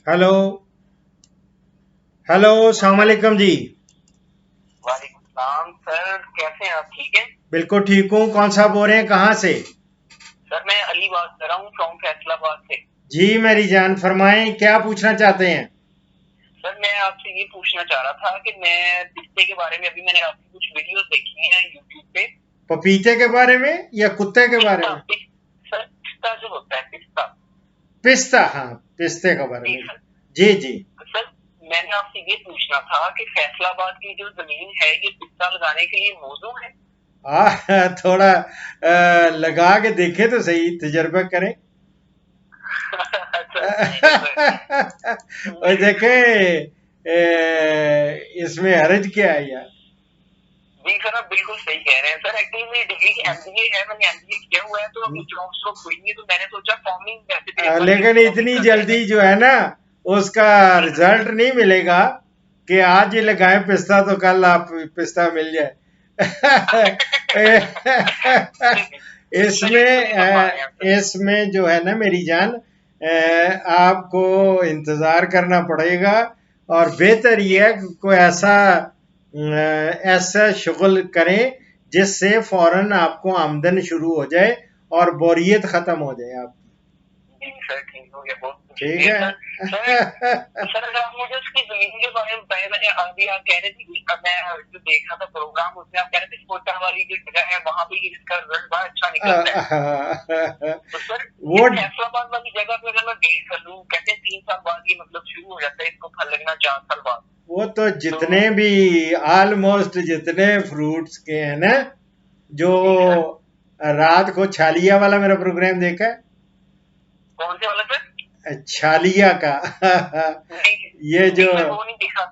Hello. Hello, अस्सलाम वालेकुम जी। वालेकुम सलाम सर, कैसे हैं आप? ठीक है बिल्कुल ठीक हूँ। कौन सा बोल रहे हैं, कहाँ से? सर। मैं अली बात कर रहा हूँ फ्रॉम फैसलाबाद से। जी मेरी जान, फरमाएं, क्या पूछना चाहते हैं? सर मैं आपसे ये पूछना चाह रहा था कि मैं पिस्ते के बारे में, अभी मैंने आपकी कुछ वीडियोस देखी हैं यूट्यूब पे। पपीते के बारे में या कुत्ते के बारे पिस्ता में? सर पिस्ता जो होता है पिस्ता। पिस्ता, हाँ, पिस्ते के बारे जी में। सर। जी जी। तो सर मैंने आपसे ये पूछना था कि फैसलाबाद की जो जमीन है ये पिस्ता लगाने के लिए मौजूद है। थोड़ा लगा के देखे तो सही, तजर्बा करें। सर ठीक है सर। और देखे, इसमें हर्ज क्या है यार? जी सर, आप बिल्कुल सही कह रहे हैं सर। एक्चुअली मेरी डिग्री एमबीए है, मैंने एमबीए किया हुआ है, तो अभी जॉब स्टॉप हुई है, तो मैंने सोचा फार्मिंग वैसे भी एक बार लेकिन फार्मिंग इतनी करते हैं। जल्दी जो है ना, उसका जी सर। रिजल्ट नहीं मिलेगा कि आज ये लगाएं पिस्ता तो कल आप पिस्ता मिल जाए। बिल्कुल इसमें सही फरमा रहे हैं सर। इसमें जो है ना मेरी जान, आपको इंतजार करना पड़ेगा। और बेहतर जी ये है सर। कि कोई ऐसा शुगल करें जिससे फौरन आपको आमदन शुरू हो जाए और बोरियत खत्म हो जाए आपकी। जी सर ठीक हो गया, बहुत ठीक शुक्रिया है। सर। सर सर अगर आप मुझे उसकी जमीन के बारे में बताएं। मैंने अभी आप कह रहे थे कि अब मैं जो देख रहा था प्रोग्राम, उसमें आप कह रहे थे कोटा वाली जो जगह है वहां पे इसका रिजल्ट बड़ा अच्छा निकलता है। तो सर ये वो फैसलाबाद वाली जगह पे अगर मैं वेट कर लूँ, कहते हैं 3 साल बाद ये मतलब शुरू हो जाता है इसको फल लगना, 4 साल बाद। वो तो तो जितने भी ऑलमोस्ट जितने फ्रूट्स के हैं ना, जो जी सर। रात को छालिया वाला मेरा प्रोग्राम देखा है? कौन से वाला सर? छालिया का। नहीं ये जो नहीं सर, वो नहीं देखा।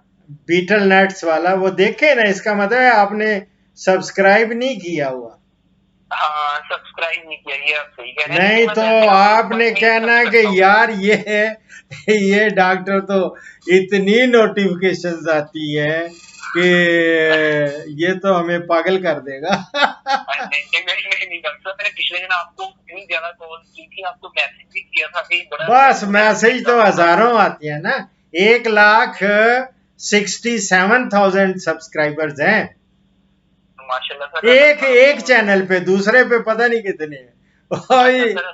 बीटल नट्स वाला, वो देखे ना, इसका मतलब है आपने सब्सक्राइब नहीं किया हुआ। हाँ सब्सक्राइब नहीं किया, ये आप सही कह रहे हैं, लेकिन नहीं मैं तो वैसे आपको आपने पर्सनली कहना सर्च कि करता हूँ। यार ये डॉक्टर तो इतनी नोटिफिकेशंस आती है कि ये तो हमें पागल कर देगा। नहीं डॉक्टर साहब, मैंने पिछले दिन आपको इतनी ज्यादा कॉल की थी, आपको मैसेज भी किया था कि बड़ा बस जरूर है आपकी मैसेज तो दवा। हजारों आती है ना। 1,67,000 सब्सक्राइबर्स हैं माशाल्लाह सर, अल्लाह एक ताला एक आपको। चैनल पे, दूसरे पे पता नहीं कितने हैं। अच्छा ओए, सर,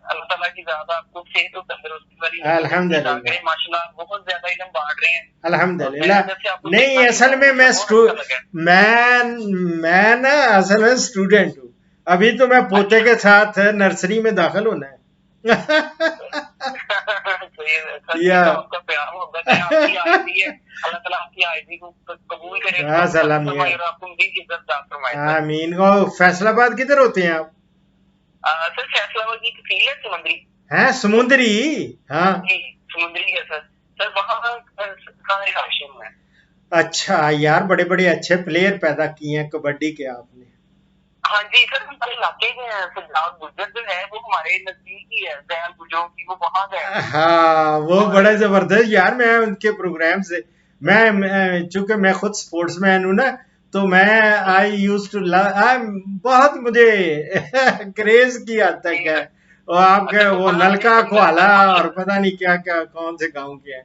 अल्लाह ताला की ज्यादा आपको सेहत और तंदुरुस्ती वाली जिंदगी अता अल्हम्दुलिल्लाह। करे। माशाल्लाह आप बहुत ज्यादा इल्म बांट रहे हैं, और मैंने अल्हम्दुलिल्लाह। जब से आपको नहीं, देखा भी असल है में मतलब बहुत अच्छा लगा है। मैं ना असल में स्टूडेंट हूँ। अभी तो मैं पोते अच्छा के साथ नर्सरी में दाखिल होना है। तो ये सर, ये या तो आपका प्यार मोहब्बत है, आपकी आईडी है। अल्लाह ताला आपकी आईडी को कबूल करे, हाँ, फल सलाम फरमाए, और आपको मजीद इज्जत दान फरमाए सर। आमीन। और फैसलाबाद किधर होते हैं आप? सर फैसलाबाद की तहसील है समंदरी। हैं, समुंदरी? हाँ। जी समुंदरी है सर। सर वहाँ खाने हाशिम है। अच्छा यार, बड़े बड़े अच्छे प्लेयर पैदा किए हैं कबड्डी के आपने। हाँ जी सर, हमारे इलाके में है सज्जाद गुज्जर जो है, वो हमारे नजदीक ही है, जैन गुजरों की, वो वहां गए। हाँ, वो और बड़े जबरदस्त यार। मैं उनके प्रोग्राम से, चूंकि मैं खुद स्पोर्ट्समैन हूँ ना, तो मैं जी आई यूज टू बहुत मुझे क्रेज की हद तक जी है। सर। और आपके अच्छा तो वो बड़ा अच्छे नलका बंदा है खुआला सर और माशाल्लाह। पता नहीं क्या क्या कौन से गांव के हैं।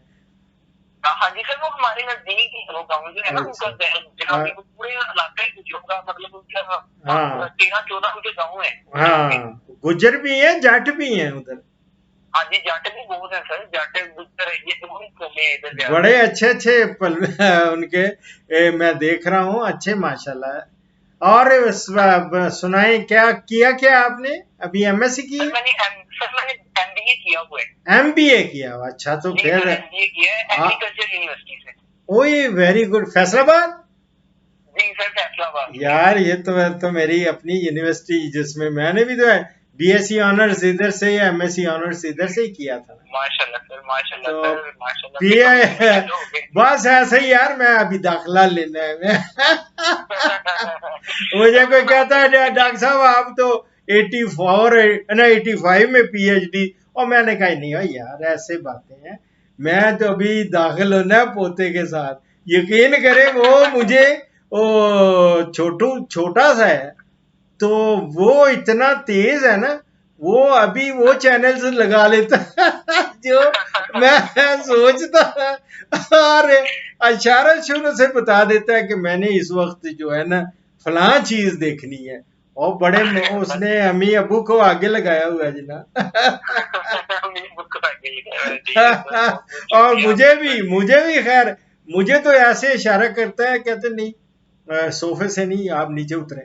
हाँ जी सर, वो हमारे नजदीक ही है, वो गाँव जो है ना उनका, अच्छा। जैन गुजरा हाँ की, वो पूरे इलाका ही गुजरों का, मतलब उनका हाँ 13-14 उनके गाँव है गुजरों के। हाँ, गुज्जर भी हैं, जाट भी हैं उधर। हाँ जी, जाट भी बहुत है सर, जाट गुजर ये दोनों ही कौमें हैं इधर ज्यादा। बड़े अच्छे अच्छे पल उनके, मैं देख रहा हूँ, अच्छे माशाल्लाह। और सुनाए, क्या किया क्या आपने? अभी एमएससी की है? सर मैंने एमबीए किया हुआ है। एमबीए किया हुआ? अच्छा, तो जी फिर सर, एमबीए किया है आ, एग्रीकल्चर यूनिवर्सिटी से। ओए वेरी गुड। फैसलाबाद? जी सर फैसलाबाद। यार ये तो मेरी अपनी यूनिवर्सिटी, जिसमें मैंने भी तो है बीएससी ऑनर्स इधर से या एमएससी ऑनर्स इधर से ही किया था। माशाल्लाह तो सर, माशाल्लाह, फिर तो पिए हम भी फ्रेंड हो गए। बस ऐसे ही यार, मैं अभी दाखिला लेना है। मुझे सर कोई वो मैं कहता आपको है पिछले। डॉक्टर साहब आप तो 84 ना 85 में पीएचडी, और मैंने कहा नहीं हो यार, ऐसे बातें हैं। मैं तो अभी दाखिल होना है पोते के साथ। यकीन करें, वो मुझे, वो छोटा सा है, तो वो इतना तेज है ना, वो अभी वो चैनल्स लगा लेता है जो मैं सोचता और इशारा शुरू से बता देता है कि मैंने इस वक्त जो है ना फलां चीज देखनी है, और बड़े उसने अम्मी अबू को आगे लगाया हुआ है जी ना। और मुझे भी खैर मुझे तो ऐसे इशारा करता है, कहते नहीं सोफे से नहीं, आप नीचे उतरे।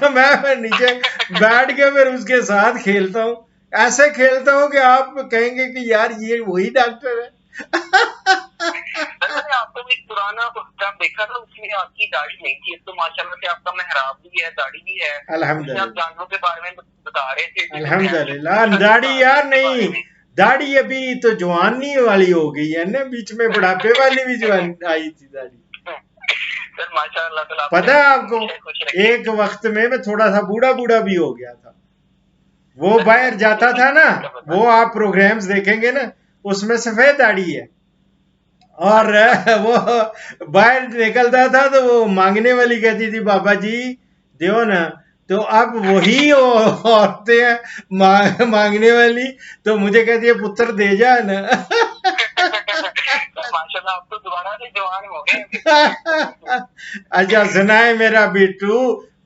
मैं नीचे बैठ के फिर उसके साथ खेलता हूँ, ऐसे खेलता हूँ कि आप कहेंगे कि यार ये वही डॉक्टर है। मैंने आपको एक पुराना प्रोग्राम देखा था, उसमें आपकी दाढ़ी नहीं थी, तो माशाल्लाह से आपका मेहराब भी है, दाढ़ी भी है, अल्हम्दुलिल्लाह, आप जानवरों के बारे में बता रहे थे। अल्हम्दुलिल्लाह। दाढ़ी यार नहीं, दाढ़ी अभी तो जवानी वाली हो गई है ना, बीच में बुढ़ापे वाली भी जवान आई थी दाढ़ी। सर माशाल्लाह, पता है आपको, एक वक्त में मैं थोड़ा सा बूढ़ा बूढ़ा भी हो गया था। वो बाहर जाता था ना, वो आप प्रोग्राम्स देखेंगे ना, उसमें सफेद दाढ़ी है, और वो बाहर निकलता था तो वो मांगने वाली कहती थी बाबा जी दो ना, तो अब वही औरतें हैं मांगने वाली, तो मुझे कहती है पुत्र दे जा ना। माशाल्लाह आप तो दोबारा से जवान हो गए। अच्छा सुनाए मेरा बिट्टू,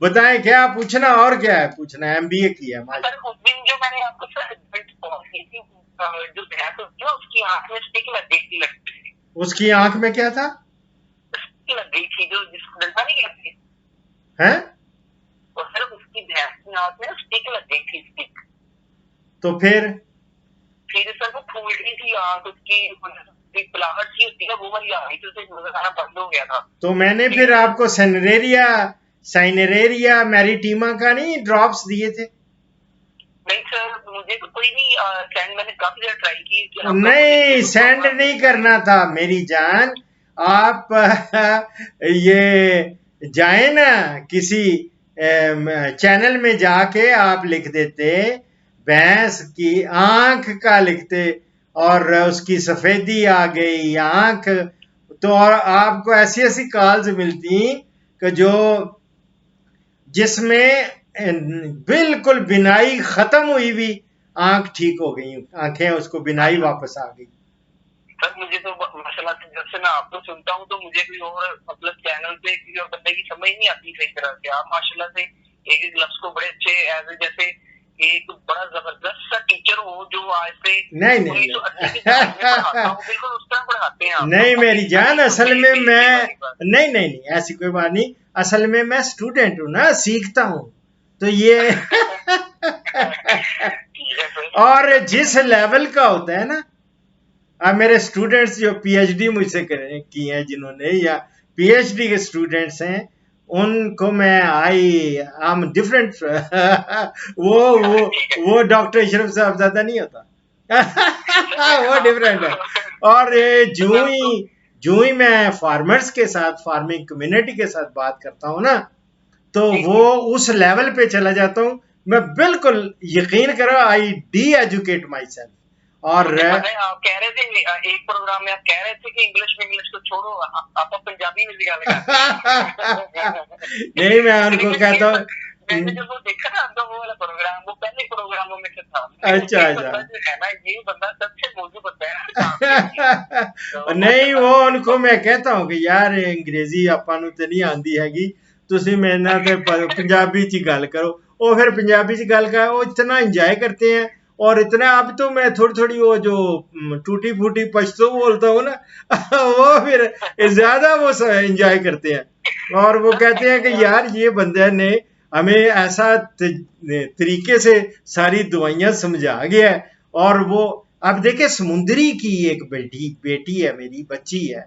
बताएं क्या पूछना, और क्या है पूछना? एमबीए किया सर उस दिन जो मैंने आपको सर की थी, जो भैंस होती है उसकी आंख में स्टिक लग गई थी, लगती थी उसकी आंख में क्या था? लग गई थी, जो जिसको डंडा नहीं कहते हैं, और सर उसकी भैंस की आंख में स्टिक लग गई थी, स्टिक। तो फिर सर वो फूल रही थी आंख, उसकी पिलाहट सी होती है वो वाली आ रही थी, उसे नजर आना बंद हो गया था। तो मैंने फिर आपको साइनेरेरिया मैरिटीमा का नहीं ड्रॉप्स दिए थे? नहीं सर मुझे तो कोई भी सेंड, मैंने काफी ज्यादा ट्राई की। नहीं सेंड नहीं करना था मेरी जान, आप ये जाए ना किसी चैनल में जाके आप लिख देते भैंस की आंख का लिखते, और उसकी सफेदी आ गई आंख, तो और आपको ऐसी ऐसी कॉल्स मिलती कि जो जिसमें बिल्कुल बिनाई खत्म हुई हुई आंख ठीक हो गई, आंखें उसको बिनाई वापस आ गई। सर मुझे तो माशाल्लाह से जब से मैं आपको सुनता हूँ तो मुझे कोई और मतलब चैनल पे किसी और बंदे की समझ नहीं आती सही तरह से। आप माशाल्लाह से एक एक लफ्ज को बड़े अच्छे एज जैसे एक बड़ा जबरदस्त सा टीचर हो जो आज से नहीं बिल्कुल उस तरह पढ़ाते हैं आप। नहीं मेरी जान, असल में मैं नहीं ऐसी कोई बात नहीं, असल में मैं स्टूडेंट हूँ ना, सीखता हूँ, तो ये और जिस लेवल का होता है ना, अब मेरे स्टूडेंट्स जो पीएचडी मुझसे की हैं जिन्होंने, या पीएचडी के स्टूडेंट्स हैं, उनको मैं आम डिफरेंट वो डॉक्टर इशरफ साहब ज्यादा नहीं होता। वो डिफरेंट है। और जो ही मैं फार्मर्स के साथ, फार्मिंग कम्युनिटी के साथ बात करता हूँ ना, तो वो उस लेवल पे चला जाता हूँ मैं, बिल्कुल यकीन करो, I D educate my self. और आप कह रहे थे एक प्रोग्राम में, आप कह रहे थे कि इंग्लिश को छोड़ो, आप पंजाबी में नहीं मैं उनको कहता हूँ, मैंने जब वो देखा ना आपका वो वाला प्रोग्राम, वो पहले प्रोग्रामों में से था। अच्छा है ना, ये बंदा सबसे मौजूद होता है। नहीं वो उनको मैं कहता हूँ कि यार अंग्रेजी ਆਪਾਂ ਨੂੰ ਤੇ ਨਹੀਂ ਆਂਦੀ ਹੈਗੀ, ਤੁਸੀਂ ਮੇਰੇ ਨਾਲ ਤੇ पंजाबी च गल करो। वो फिर पंजाबी च गल कर, वो इतना एंजॉय करते हैं, और इतना अब तो मैं थोड़ी थोड़ी वो जो टूटी फूटी पश्तो बोलता हूँ ना, वो फिर ज्यादा वो एंजॉय करते हैं, और वो कहते हैं कि यार ये बंदे ने हमें ऐसा तरीके से सारी दवाइयां समझा गया है। और वो अब देखे, समुद्री की एक बेटी है, मेरी बच्ची है,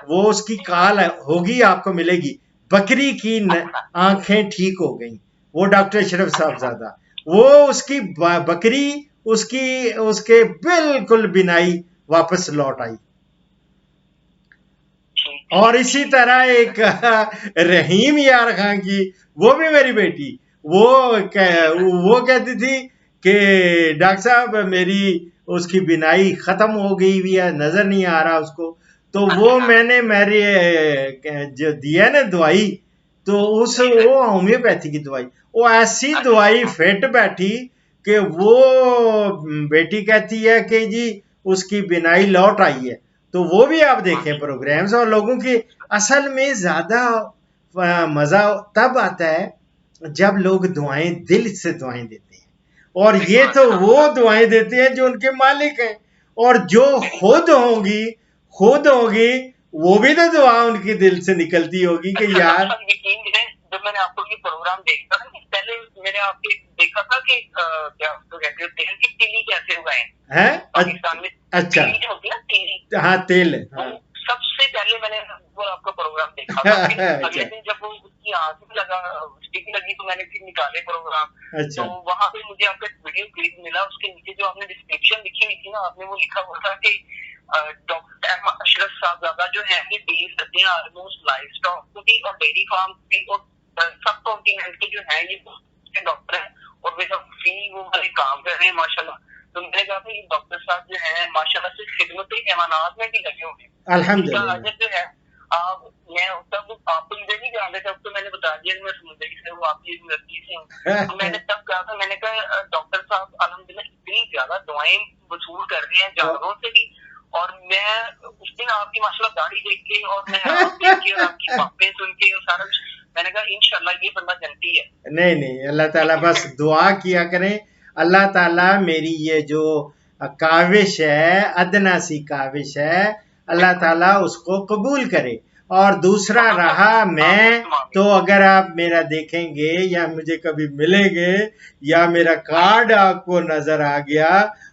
वो उसकी काल होगी, आपको मिलेगी, बकरी की आंखें ठीक हो गई, वो डॉक्टर शरफ साहबजादा, वो उसकी बकरी उसके बिल्कुल बिनाई वापस लौट आई। और इसी तरह एक रहीम यार खान की, वो भी मेरी बेटी, वो कहती थी कि डॉक्टर साहब मेरी उसकी बिनाई खत्म हो गई हुई है, नजर नहीं आ रहा उसको, तो वो मैंने मेरे जो दिया ना दवाई, तो वो होम्योपैथी की दवाई, वो ऐसी दवाई फिट बैठी कि वो बेटी कहती है कि जी उसकी बिनाई लौट आई है। तो वो भी आप देखें प्रोग्राम्स, और लोगों की असल में ज़्यादा मज़ा तब आता है जब लोग दुआएं दिल से दुआएं देते हैं, और ये तो वो दुआएं देते हैं जो उनके मालिक हैं, और जो खुद होगी वो भी तो दुआ उनकी दिल से निकलती होगी कि यार। जब मैंने आपको ये प्रोग्राम देखा था, पहले मैंने आपके देखा था कि क्या उसको कहते हैं, तेल की तीली कैसे उगाएं हैं पाकिस्तान में। अच्छा, तीली जो होती है ना, तीली, हाँ तेल, हाँ। सबसे पहले मैंने वो आपका प्रोग्राम देखा था। फिर अगले दिन जब वो उसकी आंख में लगा, स्टिक लगी, तो मैंने फिर निकाले प्रोग्राम। अच्छा। तो वहां पे मुझे आपका वीडियो क्लिप मिला, उसके नीचे जो आपने डिस्क्रिप्शन लिखी हुई थी ना, आपने वो लिखा हुआ था कि डॉक्टर एम अशरफ साहबजादा जो है ये डील करते हैं ऑलमोस्ट लाइफ स्टॉक की और डेयरी फार्म की, और सब कॉन्टिनेंट के जो है ये डॉक्टर है, और वे सब फ्री वो वाले काम कर रहे हैं माशाल्लाह। तो मैंने कहा था ये डॉक्टर साहब जो है माशाल्लाह से खिदमत एमानात में भी लगे हुए हैं अल्हम्दुलिल्लाह। जो है मैं तब आपको इधर नहीं जानते, तब तो मैंने बता दिया कि मैं समुद्री से हूँ, आपकी यूनिवर्सिटी से हूँ। तो मैंने तब कहा था, मैंने कहा डॉक्टर साहब अल्हम्दुलिल्लाह इतनी ज्यादा दुआएं वसूल कर रहे हैं जानवरों से भी, और मैं उस दिन आपकी माशाल्लाह दाढ़ी देख के और मैं आप देख के और आपकी बातें सुन के और सारा कुछ, मैंने कहा इंशाल्लाह ये बंदा जनती है। नहीं, अल्लाह ताला बस दुआ किया करें, अल्लाह ताला मेरी ये जो काविश है, अदना सी काविश है, अल्लाह ताला उसको कबूल करे। और दूसरा रहा, मैं तो अगर आप मेरा देखेंगे या मुझे कभी मिलेंगे या मेरा कार्ड आपको नजर आ गया,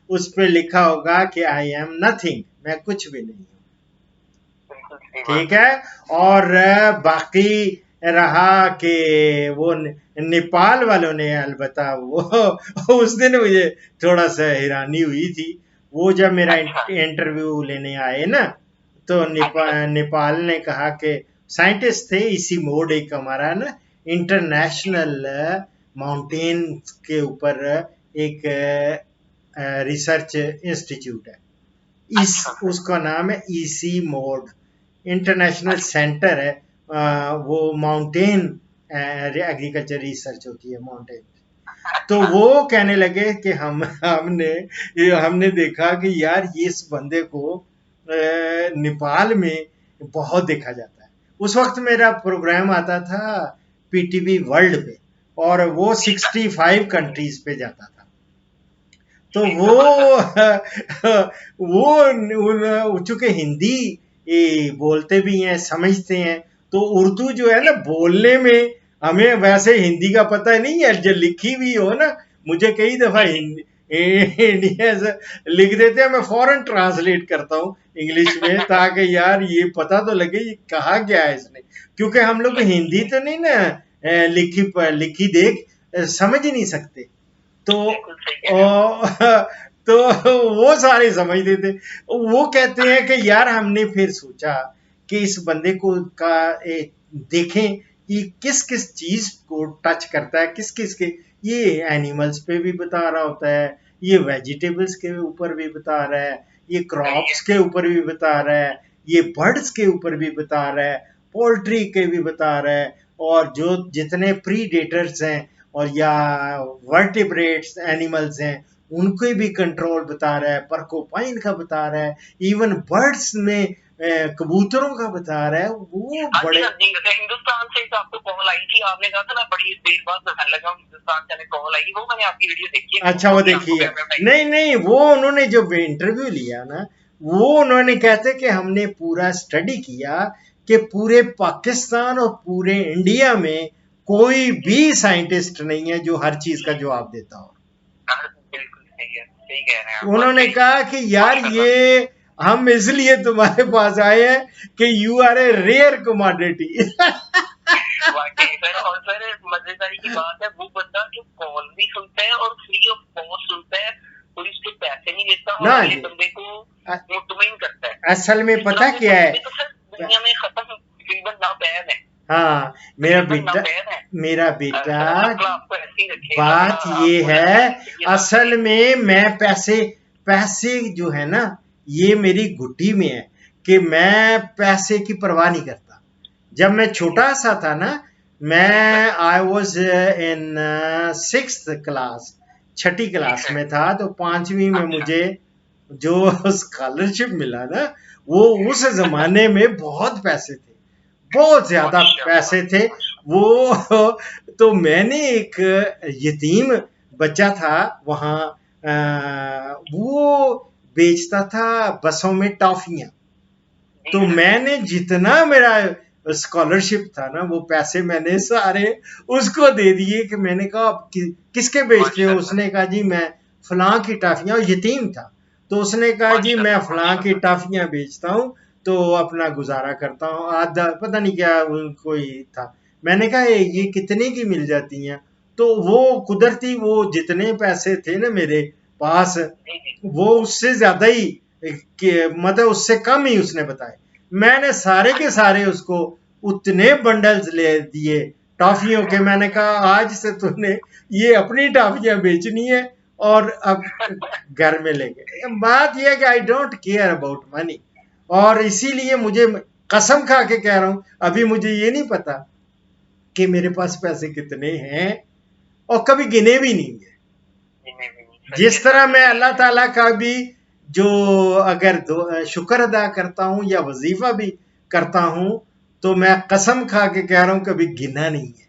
उस पे लिखा होगा कि आई एम नथिंग, मैं कुछ भी नहीं हूँ, ठीक है। और बाकी रहा कि वो नेपाल वालों ने, अलबत्ता वो उस दिन मुझे थोड़ा सा हैरानी हुई थी, वो जब मेरा इंटरव्यू लेने आए ना, तो नेपाल ने कहा कि साइंटिस्ट थे, इसी मोड एक हमारा ना इंटरनेशनल माउंटेन के ऊपर एक रिसर्च इंस्टीट्यूट है, इस उसका नाम है इसी मोड, इंटरनेशनल सेंटर है, वो माउंटेन एग्रीकल्चर रिसर्च होती है माउंटेन। तो वो कहने लगे कि हमने देखा कि यार ये इस बंदे को नेपाल में बहुत देखा जाता है। उस वक्त मेरा प्रोग्राम आता था पीटीवी वर्ल्ड पे, और वो 65 कंट्रीज पे जाता था। तो वो चूंकि हिंदी बोलते भी हैं, समझते हैं, तो उर्दू जो है ना बोलने में हमें वैसे हिंदी का पता नहीं है, जो लिखी भी हो ना, मुझे कई दफा इंडिया से लिख देते हैं, मैं फौरन ट्रांसलेट करता हूँ इंग्लिश में, ताकि यार ये पता तो लगे ये कहा क्या है इसने, क्योंकि हम लोग हिंदी तो नहीं ना लिखी देख समझ ही नहीं सकते। तो वो सारे समझते थे। वो कहते हैं कि यार हमने फिर सोचा कि इस बंदे को देखें कि किस किस चीज को टच करता है, किस किस के, ये एनिमल्स पे भी बता रहा होता है, ये वेजिटेबल्स के ऊपर भी बता रहा है, ये क्रॉप्स के ऊपर भी बता रहा है, ये बर्ड्स के ऊपर भी बता रहा है, पोल्ट्री के भी बता रहा है, और जो जितने प्रीडेटर्स हैं और या वर्टिब्रेट्स एनिमल्स हैं उनके भी कंट्रोल बता रहा है, परकोपाइन का बता रहा है, इवन बर्ड्स में कबूतरों का बता रहा है। वो बड़े हिंदुस्तान से आपको कॉल आई थी, आपने कहा था ना बड़ी देर बाद बताने लगा हिंदुस्तान से कॉल आई, वो मैंने आपकी वीडियो देखी है। अच्छा, वो देखी है? नहीं, वो उन्होंने जो इंटरव्यू लिया ना, वो उन्होंने कहते कि हमने पूरा स्टडी किया कि पूरे पाकिस्तान और पूरे इंडिया में कोई भी साइंटिस्ट नहीं है जो हर चीज का जवाब देता हो। उन्होंने कहा कि यार ये हम इसलिए तुम्हारे पास आए हैं कि you are a rare commodity. और सर मजेदारी की बात है, वो बंदा जो कॉल भी सुनता है और फ्री ऑफ कॉस्ट सुनता है, कोई उसके पैसे नहीं लेता और ये बंदे को मुतमईन करता है। असल में पता क्या है, तो सर दुनिया में खत्म तकरीबन नापैद है। हाँ मेरा बेटा बात ये है, असल में मैं पैसे जो है ना, ये मेरी गुट्टी में है कि मैं पैसे की परवाह नहीं करता। जब मैं छोटा सा था ना, मैं I was in 6th class, 6ठी क्लास में था, तो 5वीं में मुझे जो स्कॉलरशिप मिला ना, वो उस जमाने में बहुत पैसे थे, बहुत ज्यादा पैसे थे वो। तो मैंने एक यतीम बच्चा था वहाँ, वो बेचता था बसों में टॉफियां। तो मैंने जितना मेरा स्कॉलरशिप था ना, वो पैसे मैंने सारे उसको दे दिए। कि मैंने कहा आप किसके बेचते हो? उसने कहा जी मैं फलां की टॉफियां, यतीम था। तो उसने कहा जी मैं फलां की टॉफियां बेचता हूँ, तो अपना गुजारा करता हूँ। आधा पता नहीं क्या कोई था। मैंने कहा ये कितने की मिल जाती हैं? तो वो कुदरती वो जितने पैसे थे ना मेरे पास, वो उससे ज्यादा ही मतलब उससे कम ही उसने बताए। मैंने सारे के सारे उसको उतने बंडल्स ले दिए टॉफियों के। मैंने कहा आज से तूने ये अपनी टॉफियां बेचनी है और अब घर में ले गए। बात यह है कि I don't care about money, और इसीलिए मुझे कसम खा के कह रहा हूं, अभी मुझे ये नहीं पता कि मेरे पास पैसे कितने हैं, और कभी गिने भी नहीं है। जिस तरह मैं अल्लाह ताला का भी जो अगर शुक्र अदा करता हूं या वजीफा भी करता हूं, तो मैं कसम खा के कह रहा हूं कभी गिना नहीं है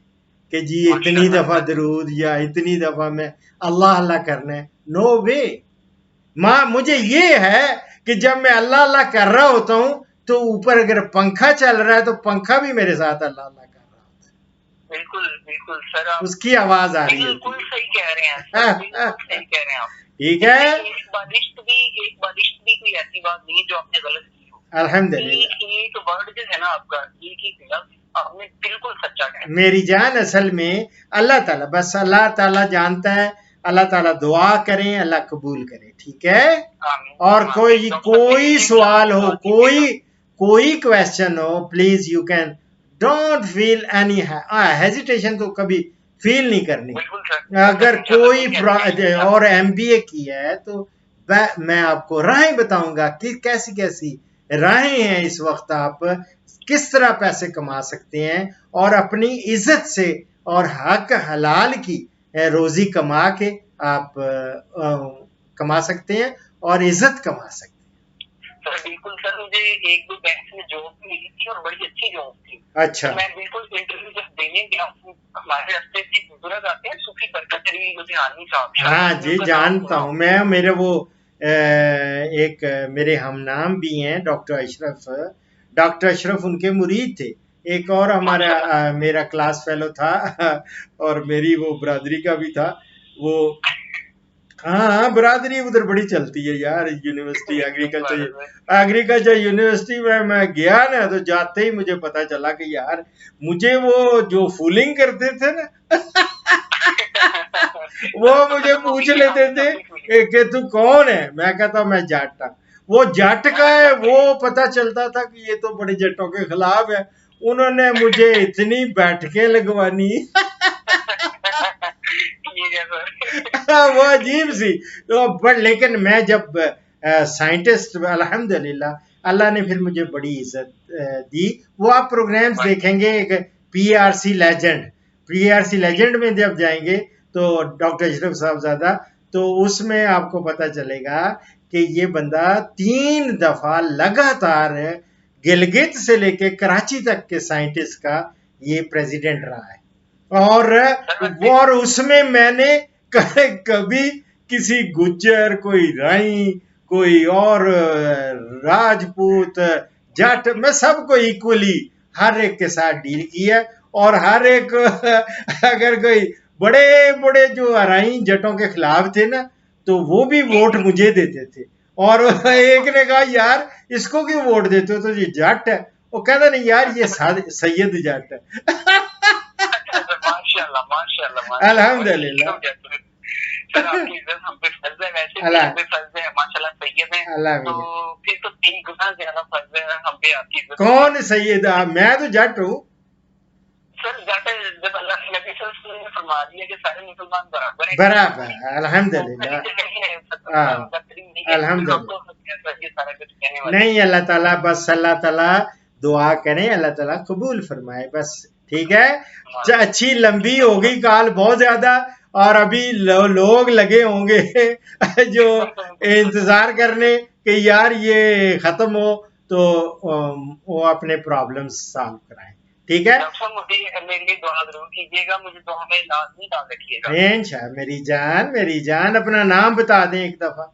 कि जी इतनी दफा दरूद या इतनी दफा मैं अल्लाह अल्लाह करना है। नो वे। माँ मुझे ये है कि जब मैं अल्लाह अल्लाह कर रहा होता हूं, तो ऊपर अगर पंखा चल रहा है तो पंखा भी मेरे साथ अल्लाह अल्लाह कर रहा होता है। बिल्कुल बिल्कुल सर, आप उसकी आवाज आ रही है। बिल्कुल सही कह रहे हैं सर, बिल्कुल सही कह रहे हैं आप। ठीक है, एक बारिश भी कोई ऐसी बात नहीं है जो आपने गलत की हो। अल्हम्दुलिल्लाह। एक वर्ड जो है ना आपका, एक लफ्ज आपने बिल्कुल सच्चा कहा। मेरी जान असल में अल्लाह ताला, बस अल्लाह ताला जानता है। अल्लाह ताला दुआ करें, अल्लाह कबूल करे, ठीक है। और कोई सवाल हो, कोई क्वेश्चन हो, please you can don't feel any hesitation, तो कभी फील नहीं करनी। अगर कोई और एमबीए की है तो मैं आपको राहें बताऊंगा कि कैसी कैसी राहें हैं इस वक्त, आप किस तरह पैसे कमा सकते हैं और अपनी इज्जत से और हक हलाल की रोजी कमा के आप कमा सकते हैं और इज्जत कमा सकते हैं। सर बिल्कुल सर, मुझे एक दो बैंक में जॉब मिली थी और बड़ी अच्छी जॉब थी। अच्छा। तो मैं बिल्कुल इंटरव्यू जब देने गया, हमारे रास्ते से बुजुर्ग आते हैं, सूफी बरकतरी लुधियानवी साहब। हाँ जी, जानता हूँ मैं। मेरे वो एक मेरे हमनाम भी हैं, डॉक्टर अशरफ उनके मुरीद थे। एक और हमारा मेरा क्लास फेलो था और मेरी वो बरादरी का भी था वो। हाँ, बरादरी उधर बड़ी चलती है यार। यूनिवर्सिटी एग्रीकल्चर यूनिवर्सिटी में मैं गया ना, तो जाते ही मुझे पता चला कि यार मुझे वो जो फूलिंग करते थे ना वो मुझे पूछ लेते थे कि तू कौन है। मैं कहता मैं जट। वो जट का है, वो पता चलता था कि ये तो बड़े जटों के खिलाफ है। उन्होंने मुझे इतनी बैठकें लगवानी वो अजीब सी। तो बट लेकिन मैं जब साइंटिस्ट, अल्हम्दुलिल्लाह अल्लाह ने फिर मुझे बड़ी इज्जत दी। वो आप प्रोग्राम्स देखेंगे, एक पीआरसी लेजेंड में जब जाएंगे तो डॉक्टर अशरफ साहबजादा, तो उसमें आपको पता चलेगा कि ये बंदा 3 दफा लगातार गिलगित से लेके कराची तक के साइंटिस्ट का ये प्रेसिडेंट रहा है। और उसमें मैंने कभी किसी गुज्जर, कोई राई, कोई और राजपूत, जट, मैं सबको इक्वली हर एक के साथ डील किया। और हर एक अगर कोई बड़े बड़े जो अराई जटों के खिलाफ थे ना, तो वो भी वोट मुझे देते थे। और एक ने कहा यार इसको क्यों वोट देते हो, तो ये जट है। वो कहता नहीं यार ये सैयद जट है। माशाल्लाह अल्हम्दुलिल्लाह। सर आपकी इज्जत हम पे फर्ज है, वैसे भी हम पे फर्ज है, माशाल्लाह सैयद हैं, तो फिर तो 3 गुना ज्यादा फर्ज है हम पे आपकी इज्जत। कौन सैयद? मैं तो जट हूँ सर। जब अल्लाह के नबी सल्लल्लाहु अलैहि वसल्लम ने फरमा दिया कि सारे मुसलमान बराबर हैं, बराबर, अल्हम्दुलिल्लाह अल्हम्दुलिल्लाह। नहीं, अल्लाह ताला, बस अल्लाह ताला दुआ करें, अल्लाह ताला कबूल फरमाए बस, ठीक है। अच्छी लंबी हो गई कॉल बहुत ज्यादा, और अभी लोग लगे होंगे जो इंतजार करने कि यार ये खत्म हो तो वो अपने प्रॉब्लम्स सॉल्व कराएं। ठीक है, डॉक्टर साहब मुझे मेरे लिए दुआ जरूर कीजिएगा, मुझे दुआ में लाजमी डाल रखिएगा। इंशाल्लाह। मेरी जान अपना नाम बता दें एक दफा।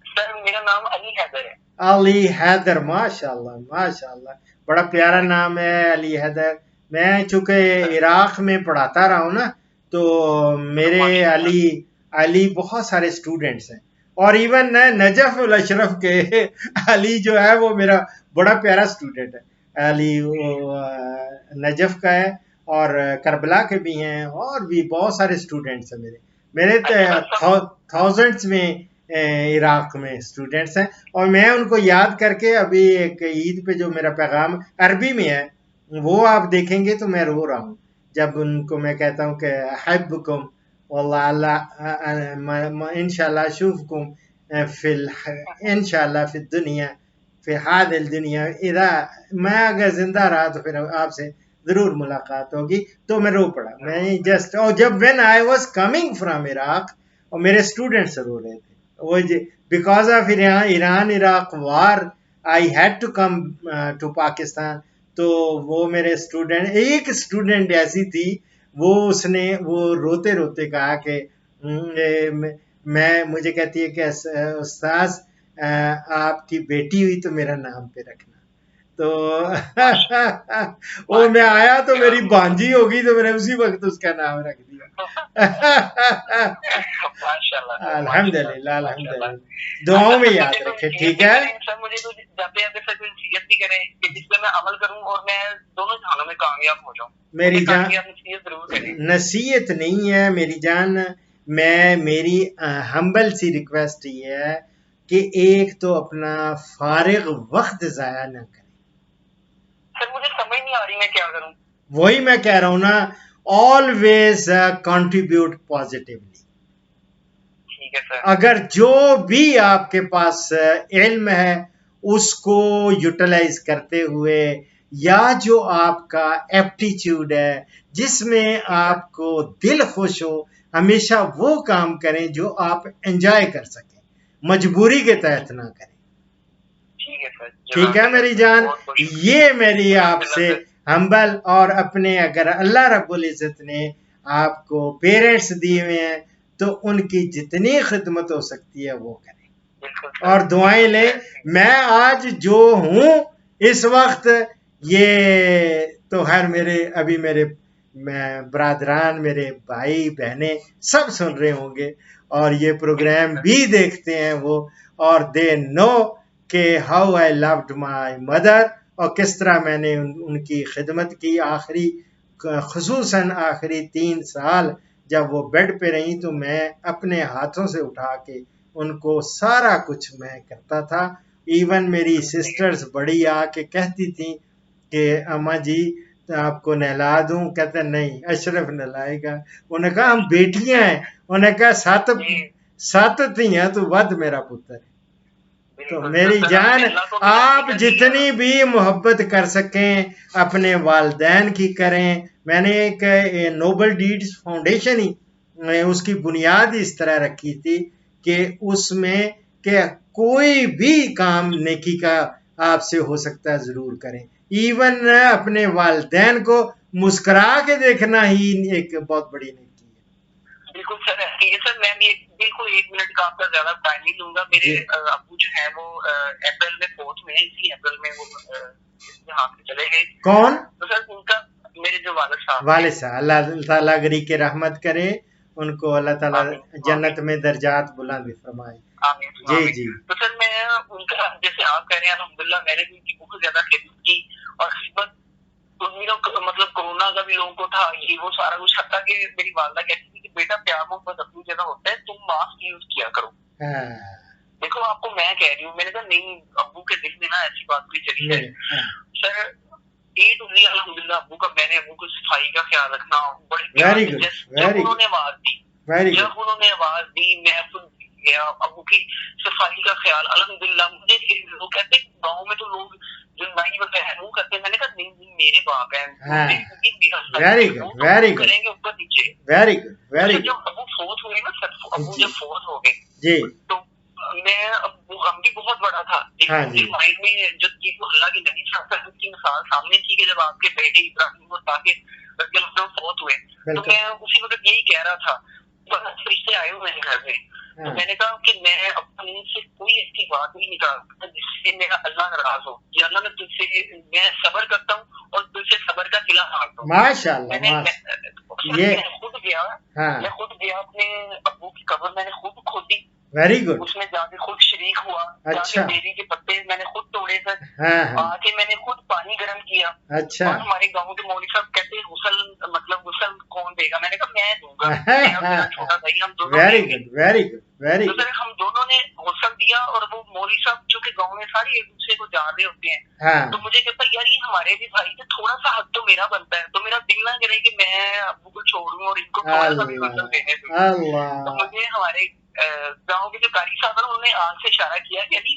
सर मेरा नाम अली हैदर है। अली हैदर, माशाल्लाह माशाल्लाह, बड़ा प्यारा नाम है अली हैदर। मैं चूंकि इराक में पढ़ाता रहा हूँ ना, तो मेरे अली अली बहुत सारे स्टूडेंट्स हैं, और इवन नजफ उल अशरफ के अली जो है वो मेरा बड़ा प्यारा स्टूडेंट है। अली नजफ का है, और करबला के भी हैं, और भी बहुत सारे स्टूडेंट्स हैं मेरे मेरे थाउजेंड्स में इराक में स्टूडेंट्स हैं। और मैं उनको याद करके अभी एक ईद पे जो मेरा पैगाम अरबी में है वो आप देखेंगे तो मैं रो रहा हूँ, जब उनको मैं कहता हूँ कि हब्बुकुम इंशाल्लाह शुफकुम फिल इंशाल्लाह फिल दुनिया फिर हादिल दुनिया इदा, मैं अगर जिंदा रहा तो फिर आपसे जरूर मुलाकात होगी। तो मैं रो पड़ा, मैं जस्ट, और जब when I was coming from Iraq और मेरे स्टूडेंट्स रो रहे थे वो because of Iran Iraq war I had to come to Pakistan. तो वो मेरे स्टूडेंट, एक स्टूडेंट ऐसी थी वो उसने वो रोते रोते कहा कि मैं मुझे कहती है कि उस्ताद आपकी बेटी हुई तो मेरा नाम पे रखना। तो वो मैं आया तो मेरी भांजी होगी तो मैंने उसी वक्त उसका नाम रख दिया। अल्हम्दुलिल्लाह अल्हम्दुलिल्लाह, दुआओं में याद रखे। ठीक है सर, मुझे तो जाते जाते सर कोई नसीहत भी करें कि जिसपे मैं अमल करूं और मैं दोनों जहानों में कामयाब हो जाऊं। मेरी जान, नसीहत जरूर करें। नसीहत नहीं है मेरी जान, मैं मेरी हम्बल सी रिक्वेस्ट ये है कि एक तो अपना फारिग वक्त जाया ना करें। सर मुझे समझ नहीं आ रही मैं क्या करूं। वही मैं कह रहा हूं ना, ऑलवेज कंट्रीब्यूट पॉजिटिवली। ठीक है सर। अगर जो भी आपके पास इल्म है उसको यूटिलाइज करते हुए, या जो आपका एप्टीट्यूड है जिसमें आपको दिल खुश हो, हमेशा वो काम करें जो आप एंजॉय कर सकें, मजबूरी के तहत ना करें। ठीक है मेरी जान, ये मेरी आपसे हम्बल, और अपने अगर अल्लाह रब्बुल इज्जत ने आपको पेरेंट्स दिए हुए हैं तो उनकी जितनी खिदमत हो सकती है वो करें और दुआएं लें। मैं आज जो हूं इस वक्त, ये तो हर मेरे अभी मेरे ब्रादरान, मेरे भाई बहनें सब सुन रहे होंगे और ये प्रोग्राम भी देखते हैं वो, और दे नो कि how I loved my mother, और किस तरह मैंने उनकी खिदमत की। आखिरी खुसूसन आखिरी 3 साल जब वो बेड पे रही तो मैं अपने हाथों से उठा के उनको सारा कुछ मैं करता था। इवन मेरी सिस्टर्स बड़ी आके कहती थी कि अम्मा जी तो आपको नहला दूं, कहते नहीं अशरफ नहलाएगा। उन्हें कहा हम बेटियां हैं, उन्हें कहा सत थियां तू वध मेरा पुत्र। तो मेरी जान, आप जितनी भी मोहब्बत कर सकें अपने वालदैन की करें। मैंने एक नोबल डीड्स फाउंडेशन ही उसकी बुनियाद इस तरह रखी थी कि उसमें कि कोई भी काम नेकी का आपसे हो सकता है जरूर करें। इवन अपने वालदैन को मुस्कुरा के देखना ही एक बहुत बड़ी नेकी है। बिल्कुल सर, ठीक है सर, मैं भी बिल्कुल 1 मिनट का आपका ज्यादा टाइम नहीं लूंगा। मेरे अब्बू जो है वो अप्रैल में 4 में, इसी अप्रैल में वो यहाँ से चले गए। कौन? तो सर उनका, मेरे जो वालिद साहब, अल्लाह ताला गरी के रहमत करे, उनको अल्लाह ताला जन्नत में दर्जात बुलंद फरमाए। जी जी। तो सर मैं उनका, जैसे आप कह रहे हैं अल्हम्दुलिल्लाह, मैंने भी उनकी बहुत ज्यादा खिदमत की और खिदमत मतलब कोरोना का भी लोगों को था, ये वो सारा कुछ। हत्ता कि मेरी वालदा कहती थी कि बेटा प्यार मोहब्बत अपनी जगह होता है, तुम मास्क यूज किया करो। देखो आपको मैं कह रही हूँ, मैंने कहा नहीं अब्बू के दिल में ना ऐसी बात कोई चली है। सर ए टू जी अल्हम्दुलिल्लाह अब्बू का, मैंने अब्बू को सफाई का ख्याल रखना बड़े प्यार से, जब उन्होंने आवाज दी मैं खुद गया अब्बू की सफाई का ख्याल। अल्हम्दुलिल्लाह मुझे लोग कहते गाँव में तो लोग जो नाई वगैरह मुंह करते हैं, मैंने कहा नहीं नहीं मेरे बाप है, हाँ, मेरा वेरी वो गुड, तो वेरी वो गुड, करेंगे ऊपर नीचे। वेरी गुड, वेरी फिर जब गुड। अबू फोर्थ हुए ना सर, अबू जी जब फोर्थ हो गए जी। तो मैं अब हम भी बहुत बड़ा था, हाँ लेकिन जी। मुझे माइंड में जो चीज वो अल्लाह की नबी सल्लल्लाहु की मिसाल सामने थी कि जब आपके बेटे इब्राहिम और ताकि फोर्थ हुए, तो बिल्कुल। मैं उसी वक्त यही कह रहा था। बस फरिश्ते आए हुए हैं घर में, तो हाँ, मैंने कहा कि मैं अपने मुंह से कोई ऐसी बात नहीं निकाल सकता जिससे मेरा अल्लाह नाराज हो, या अल्लाह मैं तुझसे मैं सब्र करता हूँ और तुझसे सब्र का सिला मांगता हूँ। माशाल्लाह, मैंने ये मैं खुद गया, हाँ, मैं खुद गया अपने अब्बू की कब्र मैंने खुद खोदी, वेरी गुड। उसमें जाके खुद शरीक हुआ, अच्छा। जाके बेरी के पत्ते मैंने खुद तोड़े थे, हाँ हाँ। आके मैंने खुद पानी गर्म किया। अच्छा। और हमारे गांव के मौलवी साहब कहते हैं गुसल मतलब गुसल कौन देगा, मैंने कहा मैं दूंगा, मेरा छोटा भाई, हम दोनों वेरी देंगे। गुड, वेरी गुड, वेरी तो गुड। सर हम दोनों ने गुसल दिया, और वो मौलवी साहब जो कि गांव में सारे एक दूसरे को जान रहे होते हैं, हाँ, तो मुझे कहता यार ये हमारे भी भाई थे, थोड़ा सा हक तो मेरा बनता है, तो मेरा दिल ना करे कि मैं अब्बू को छोड़ूं और इनको थोड़ा सा भी गुसल देने दूं। तो अल्लाह। मुझे हमारे गांव के जो कारी साहब है उन्होंने आग से इशारा किया कि अली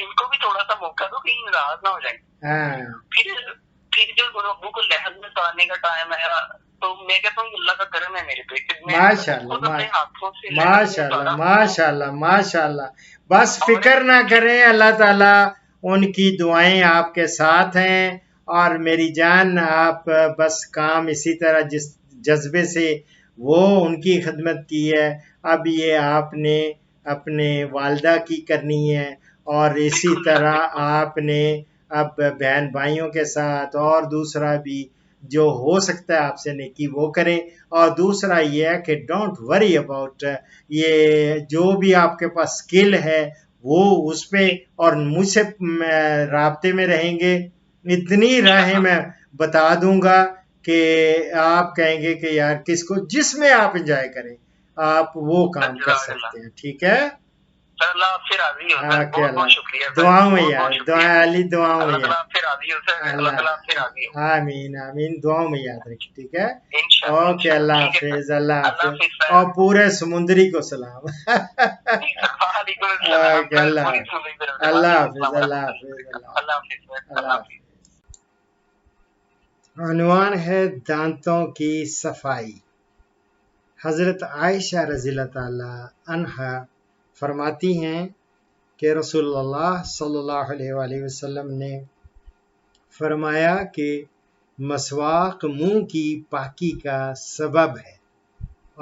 इनको भी थोड़ा सा मौका दो, कहीं नाराज ना हो जाए। हाँ, फिर जब अब्बू को लहर में उतारने का टाइम आया, तो मैं कहता हूँ अल्लाह का करम है मेरे पे, मैं माशाल्लाह, खुद अपने हाथों से लहर में माशाल्लाह, उतारा। माशाल्लाह, माशाल्लाह। बस और फिक्र ना करें, अल्लाह ताला उनकी दुआएं आपके साथ हैं। और मेरी जान, आप बस काम इसी तरह जिस जज्बे से वो उनकी खिदमत की है, अब ये आपने अपने वालदा की करनी है। और इसी बिल्कुल सर, तरह बिल्कुल आपने अब बहन भाइयों के साथ और दूसरा भी जो हो सकता है आपसे नेकी वो करें। और दूसरा ये है कि डोंट वरी अबाउट, ये जो भी आपके पास स्किल है वो उस पे, और मुझसे राब्ते में रहेंगे। इतनी राहें मैं बता दूंगा कि आप कहेंगे कि यार किसको जिसमें आप एंजॉय करें आप वो काम कर सकते हैं। ठीक है। सर, अल्लाह आपसे राजी हो सर, ओके, बहुत अल्लाह बहुत शुक्रिया सर, दुआओं में बहुत यार, बहुत शुक्रिया। अली दुआओं में अल्लाह ताला यार। आपसे राजी हो सर, अल्लाह अल्लाह ताला आपसे राजी हो। आमीन आमीन, दुआओं में याद रखिए। ठीक है। इंशाल्लाह ओके, अल्लाह ठीक है सर, हाफिज, अल्लाह अल्लाह हाफिज। हाफिज सर। और पूरे समुद्री को सलाम। जी सर, वालेकुम अस्सलाम ओके, सर, अल्लाह पूरी सुनने की तरफ से अल्लाह वालेकुम हाफिज, अस्सलाम अल्लाह रहमतुल्लाहि हाफिज, वबरकातुहू। अल्लाह अल्लाह हाफिज सर, अल्लाह अल्लाह हाफिज। हाफिज। उन्वान है दांतों की सफाई। हजरत आयशा रज़ियल्लाहु ताला अन्हा फरमाती हैं कि रसूलुल्लाह सल्लल्लाहु अलैहि वसल्लम ने फरमाया कि मसवाक मुंह की पाकी का सबब है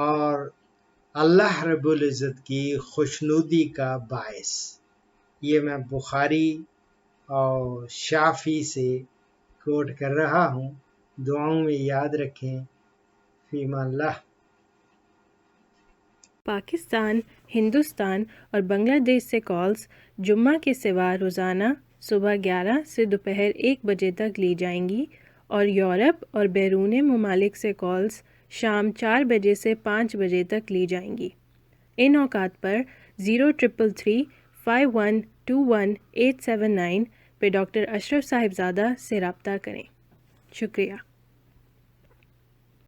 और अल्लाह रब्बुल इज़्ज़त की खुशनुदी का बायस। ये मैं बुखारी और शाफी से कोट कर रहा हूँ। दुआओं में याद रखें। फीमाल्लाह। पाकिस्तान, हिंदुस्तान और बांग्लादेश से कॉल्स जुम्मा के सिवा रोज़ाना सुबह 11 से दोपहर 1 बजे तक ली जाएंगी और यूरोप और बैरून ममालिक से कॉल्स शाम 4 बजे से 5 बजे तक ली जाएंगी। इन औकात पर 0333 5121 879 पे डॉक्टर अशरफ साहिबजादा से रब्ता करें। शुक्रिया।